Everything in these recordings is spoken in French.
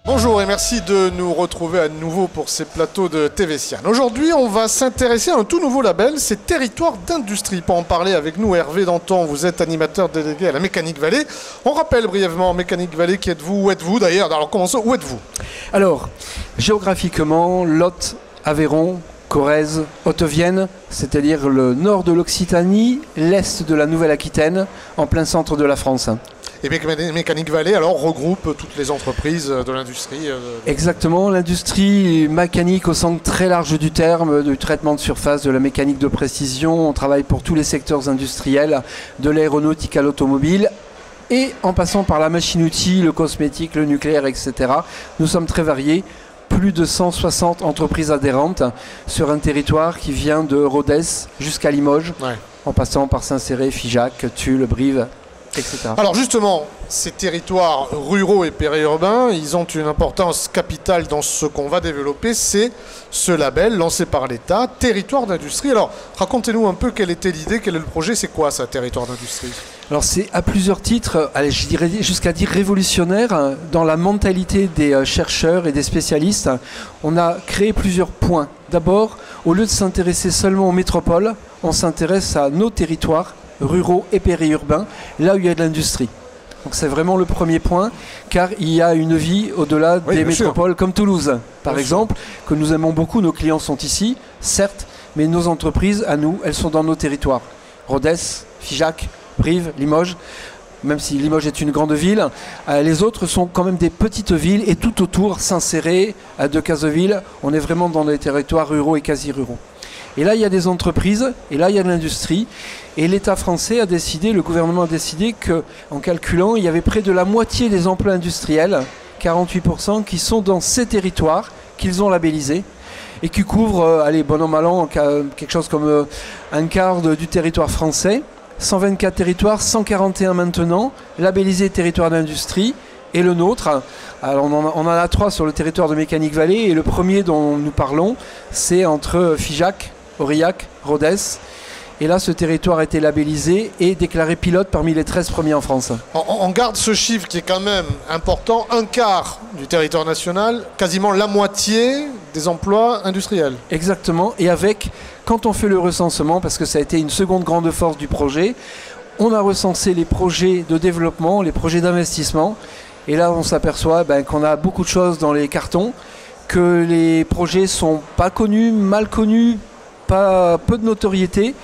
Bonjour et merci de nous retrouver à nouveau pour ces plateaux de TV Sian. Aujourd'hui, on va s'intéresser à un tout nouveau label, c'est Territoire d'Industrie. Pour en parler avec nous, Hervé Danton, vous êtes animateur délégué à la Mécanique Vallée. On rappelle brièvement, Mécanique Vallée, qui êtes-vous? Où êtes-vous d'ailleurs? Alors commençons, où êtes-vous? Alors, géographiquement, Lot, Aveyron, Corrèze, Haute-Vienne, c'est-à-dire le nord de l'Occitanie, l'est de la Nouvelle-Aquitaine, en plein centre de la France. Et Mécanique Vallée, alors, regroupe toutes les entreprises de l'industrie Exactement, l'industrie mécanique au sens très large du terme, du traitement de surface, de la mécanique de précision. On travaille pour tous les secteurs industriels, de l'aéronautique à l'automobile, et en passant par la machine-outil, le cosmétique, le nucléaire, etc. Nous sommes très variés. Plus de 160 entreprises adhérentes sur un territoire qui vient de Rodez jusqu'à Limoges, en passant par Saint-Céré, Figeac, Tulle, Brive, etc. Alors justement, ces territoires ruraux et périurbains, ils ont une importance capitale dans ce qu'on va développer, c'est ce label lancé par l'État, Territoire d'Industrie. Alors racontez-nous un peu quelle était l'idée, quel est le projet, c'est quoi ça, Territoire d'Industrie? Alors c'est à plusieurs titres, allez, je dirais jusqu'à dire révolutionnaire, dans la mentalité des chercheurs et des spécialistes. On a créé plusieurs points. D'abord, au lieu de s'intéresser seulement aux métropoles, on s'intéresse à nos territoires ruraux et périurbains, là où il y a de l'industrie. Donc c'est vraiment le premier point, car il y a une vie au-delà des métropoles, comme Toulouse, par exemple, que nous aimons beaucoup. Nos clients sont ici, certes, mais nos entreprises, à nous, elles sont dans nos territoires. Rodez, Figeac, Brive, Limoges, même si Limoges est une grande ville, les autres sont quand même des petites villes, et tout autour, Saint-Céré, Decazeville, on est vraiment dans des territoires ruraux et quasi-ruraux. Et là, il y a des entreprises, et là, il y a de l'industrie. Et l'État français a décidé, le gouvernement a décidé qu'en calculant, il y avait près de la moitié des emplois industriels, 48%, qui sont dans ces territoires qu'ils ont labellisés et qui couvrent, allez, bon an, mal an, quelque chose comme un quart du territoire français. 124 territoires, 141 maintenant, labellisés territoire d'industrie. Et le nôtre, alors on en a 3 sur le territoire de Mécanique Vallée, et le premier dont nous parlons, c'est entre Figeac, Aurillac, Rodez. Et là, ce territoire a été labellisé et déclaré pilote parmi les 13 premiers en France. On garde ce chiffre qui est quand même important, un quart du territoire national, quasiment la moitié des emplois industriels. Exactement, et avec, quand on fait le recensement, parce que ça a été une seconde grande force du projet, on a recensé les projets de développement, les projets d'investissement, et là on s'aperçoit qu'on a beaucoup de choses dans les cartons, que les projets sont pas connus, mal connus, peu de notoriété.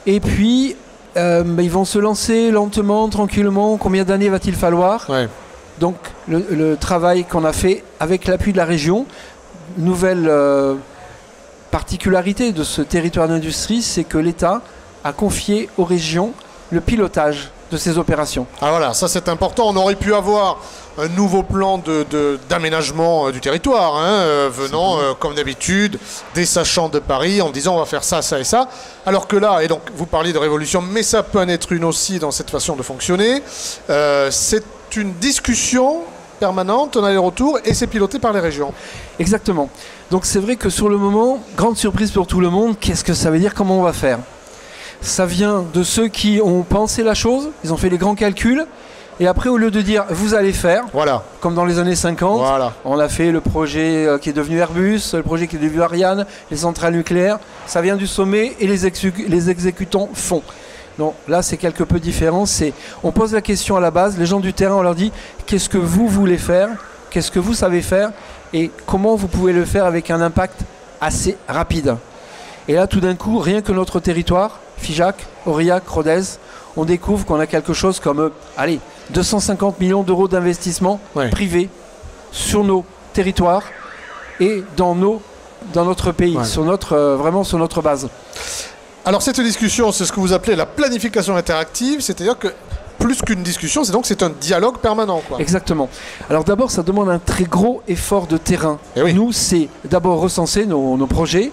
Et puis, ils vont se lancer lentement, tranquillement. Combien d'années va-t-il falloir? Donc, le travail qu'on a fait avec l'appui de la région, nouvelle particularité de ce territoire d'industrie, c'est que l'État a confié aux régions le pilotage de ces opérations. Ah voilà, ça c'est important. On aurait pu avoir un nouveau plan d'aménagement du territoire, venant comme d'habitude des sachants de Paris en disant on va faire ça, ça et ça. Alors que là, et donc vous parliez de révolution, mais ça peut en être une aussi dans cette façon de fonctionner, c'est une discussion permanente, on a les retours et c'est piloté par les régions. Exactement. Donc c'est vrai que sur le moment, grande surprise pour tout le monde, qu'est-ce que ça veut dire, comment on va faire? Ça vient de ceux qui ont pensé la chose, ils ont fait les grands calculs, et après au lieu de dire vous allez faire, comme dans les années 50, on a fait le projet qui est devenu Airbus, le projet qui est devenu Ariane, les centrales nucléaires, ça vient du sommet et les exécutants font. Donc là c'est quelque peu différent, on pose la question à la base, les gens du terrain on leur dit qu'est-ce que vous voulez faire, qu'est-ce que vous savez faire et comment vous pouvez le faire avec un impact assez rapide. Et là tout d'un coup, rien que notre territoire, Figeac, Aurillac, Rodez, on découvre qu'on a quelque chose comme 250 millions d'euros d'investissement privé sur nos territoires et dans notre pays, vraiment sur notre base. Alors cette discussion, c'est ce que vous appelez la planification interactive, c'est-à-dire que plus qu'une discussion, c'est un dialogue permanent, quoi. Exactement. Alors d'abord, ça demande un très gros effort de terrain. Nous, c'est d'abord recenser nos projets,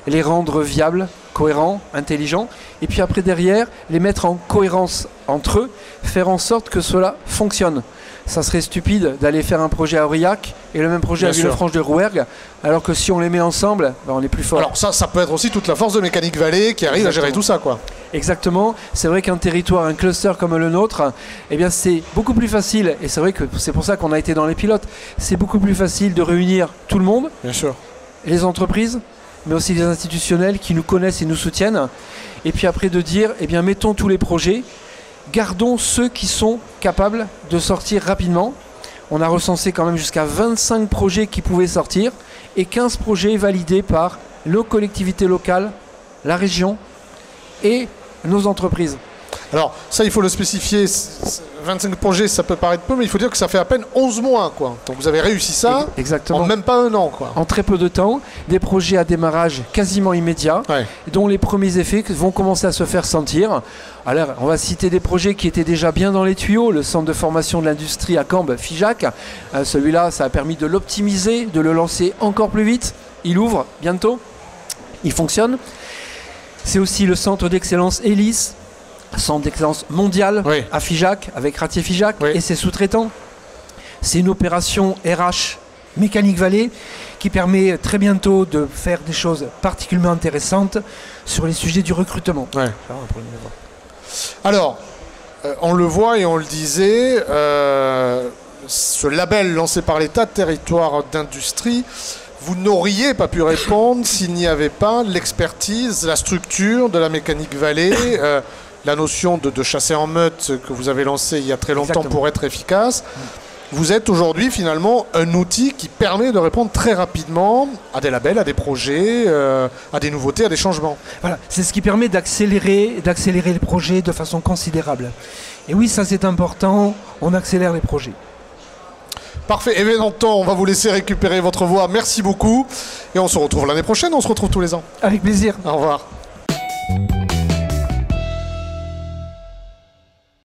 les rendre viables, cohérents, intelligents, et puis après derrière, les mettre en cohérence entre eux, faire en sorte que cela fonctionne. Ça serait stupide d'aller faire un projet à Aurillac et le même projet à Villefranche de Rouergue, alors que si on les met ensemble, ben on est plus fort. Alors ça peut être aussi toute la force de Mécanique Vallée qui arrive à gérer tout ça, quoi. Exactement. C'est vrai qu'un territoire, un cluster comme le nôtre, eh bien c'est beaucoup plus facile, et c'est vrai que c'est pour ça qu'on a été dans les pilotes, c'est beaucoup plus facile de réunir tout le monde, bien sûr, les entreprises, mais aussi les institutionnels qui nous connaissent et nous soutiennent, et puis après de dire, eh bien mettons tous les projets, gardons ceux qui sont capables de sortir rapidement. On a recensé quand même jusqu'à 25 projets qui pouvaient sortir et 15 projets validés par nos collectivités locales, la région et nos entreprises. Alors ça, il faut le spécifier, 25 projets, ça peut paraître peu, mais il faut dire que ça fait à peine 11 mois, quoi. Donc vous avez réussi ça. Exactement. En même pas un an, quoi. En très peu de temps, des projets à démarrage quasiment immédiat, ouais, dont les premiers effets vont commencer à se faire sentir. Alors, on va citer des projets qui étaient déjà bien dans les tuyaux, le centre de formation de l'industrie à Cambes, FIJAC. Celui-là, ça a permis de l'optimiser, de le lancer encore plus vite. Il ouvre bientôt, il fonctionne. C'est aussi le centre d'excellence ELIS, centre d'excellence mondial, oui, à FIJAC, avec Ratier FIJAC, oui, et ses sous-traitants. C'est une opération RH Mécanique Vallée qui permet très bientôt de faire des choses particulièrement intéressantes sur les sujets du recrutement. Ouais. Alors, on le voit et on le disait, ce label lancé par l'État, territoire d'industrie, vous n'auriez pas pu répondre s'il n'y avait pas l'expertise, la structure de la Mécanique Vallée, la notion de chasser en meute que vous avez lancée il y a très longtemps. Exactement. Pour être efficace. Vous êtes aujourd'hui finalement un outil qui permet de répondre très rapidement à des labels, à des projets, à des nouveautés, à des changements. Voilà, c'est ce qui permet d'accélérer les projets de façon considérable. Et oui, ça c'est important, on accélère les projets. Parfait, et bien longtemps, on va vous laisser récupérer votre voix. Merci beaucoup. Et on se retrouve l'année prochaine, on se retrouve tous les ans. Avec plaisir. Au revoir.